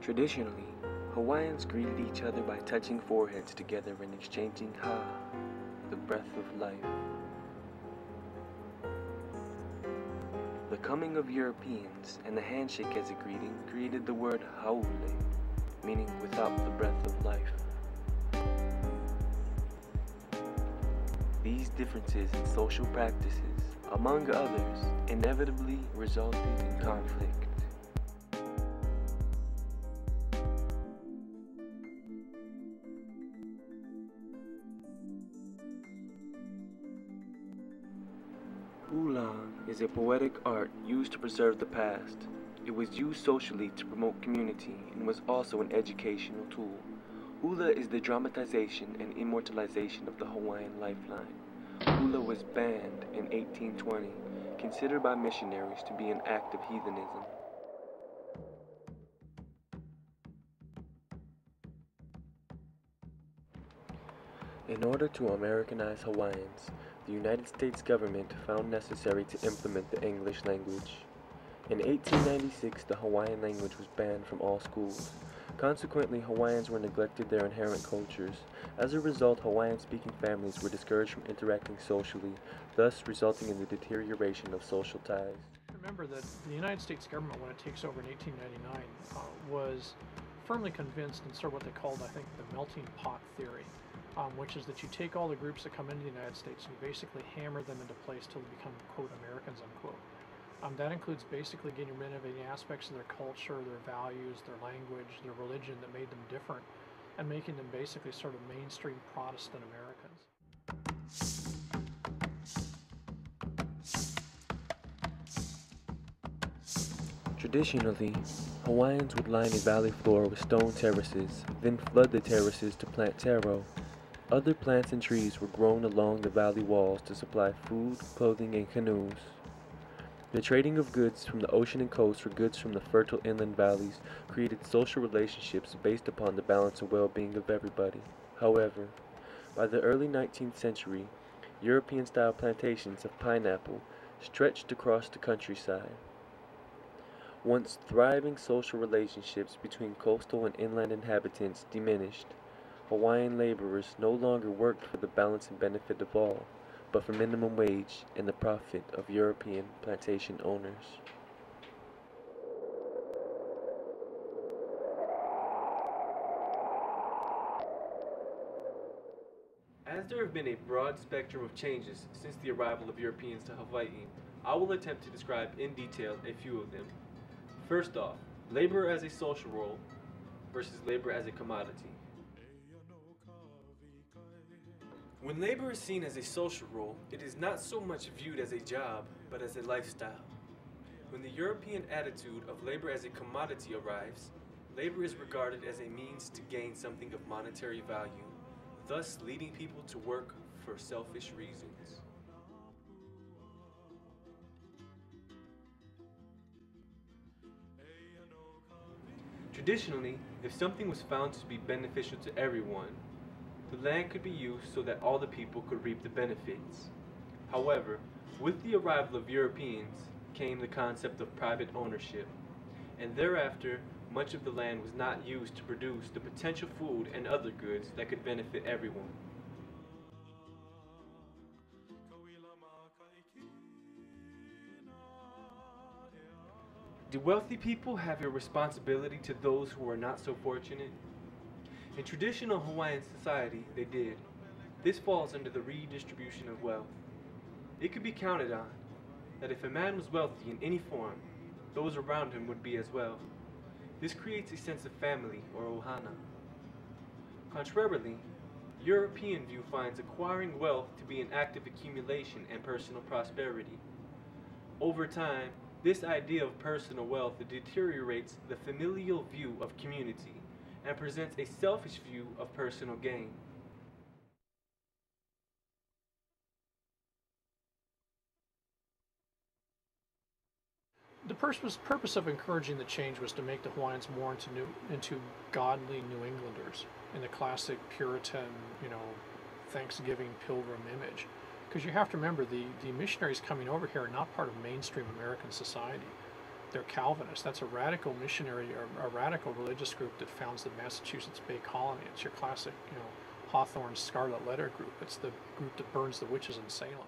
Traditionally, Hawaiians greeted each other by touching foreheads together and exchanging ha, the breath of life. The coming of Europeans and the handshake as a greeting created the word haule, meaning without the breath of life. These differences in social practices, among others, inevitably resulted in conflict. Hula is a poetic art used to preserve the past. It was used socially to promote community and was also an educational tool. Hula is the dramatization and immortalization of the Hawaiian lifeline. Hula was banned in 1820, considered by missionaries to be an act of heathenism. In order to Americanize Hawaiians, the United States government found necessary to implement the English language. In 1896, the Hawaiian language was banned from all schools. Consequently, Hawaiians were neglected their inherent cultures. As a result, Hawaiian-speaking families were discouraged from interacting socially, thus resulting in the deterioration of social ties. Remember that the United States government, when it takes over in 1899, was firmly convinced in sort of what they called, I think, the melting pot theory. Which is that you take all the groups that come into the United States and you basically hammer them into place till they become, quote, Americans, unquote. That includes basically getting rid of any aspects of their culture, their values, their language, their religion that made them different, and making them basically sort of mainstream Protestant Americans. Traditionally, Hawaiians would line a valley floor with stone terraces, then flood the terraces to plant taro. Other plants and trees were grown along the valley walls to supply food, clothing, and canoes. The trading of goods from the ocean and coast for goods from the fertile inland valleys created social relationships based upon the balance and well-being of everybody. However, by the early 19th century, European-style plantations of pineapple stretched across the countryside. Once thriving social relationships between coastal and inland inhabitants diminished, Hawaiian laborers no longer worked for the balance and benefit of all, but for minimum wage and the profit of European plantation owners. As there have been a broad spectrum of changes since the arrival of Europeans to Hawaii, I will attempt to describe in detail a few of them. First off, labor as a social role versus labor as a commodity. When labor is seen as a social role, it is not so much viewed as a job, but as a lifestyle. When the European attitude of labor as a commodity arrives, labor is regarded as a means to gain something of monetary value, thus leading people to work for selfish reasons. Traditionally, if something was found to be beneficial to everyone, the land could be used so that all the people could reap the benefits. However, with the arrival of Europeans came the concept of private ownership, and thereafter much of the land was not used to produce the potential food and other goods that could benefit everyone. Do wealthy people have a responsibility to those who are not so fortunate? In traditional Hawaiian society, they did. This falls under the redistribution of wealth. It could be counted on that if a man was wealthy in any form, those around him would be as well. This creates a sense of family, or ohana. Contrarily, European view finds acquiring wealth to be an act of accumulation and personal prosperity. Over time, this idea of personal wealth deteriorates the familial view of community and presents a selfish view of personal gain. The purpose of encouraging the change was to make the Hawaiians more into godly New Englanders in the classic Puritan, Thanksgiving pilgrim image. Because you have to remember, the missionaries coming over here are not part of mainstream American society. they're Calvinists. That's a radical missionary or a radical religious group that founds the Massachusetts Bay Colony. It's your classic, Hawthorne's Scarlet Letter group. It's the group that burns the witches in Salem.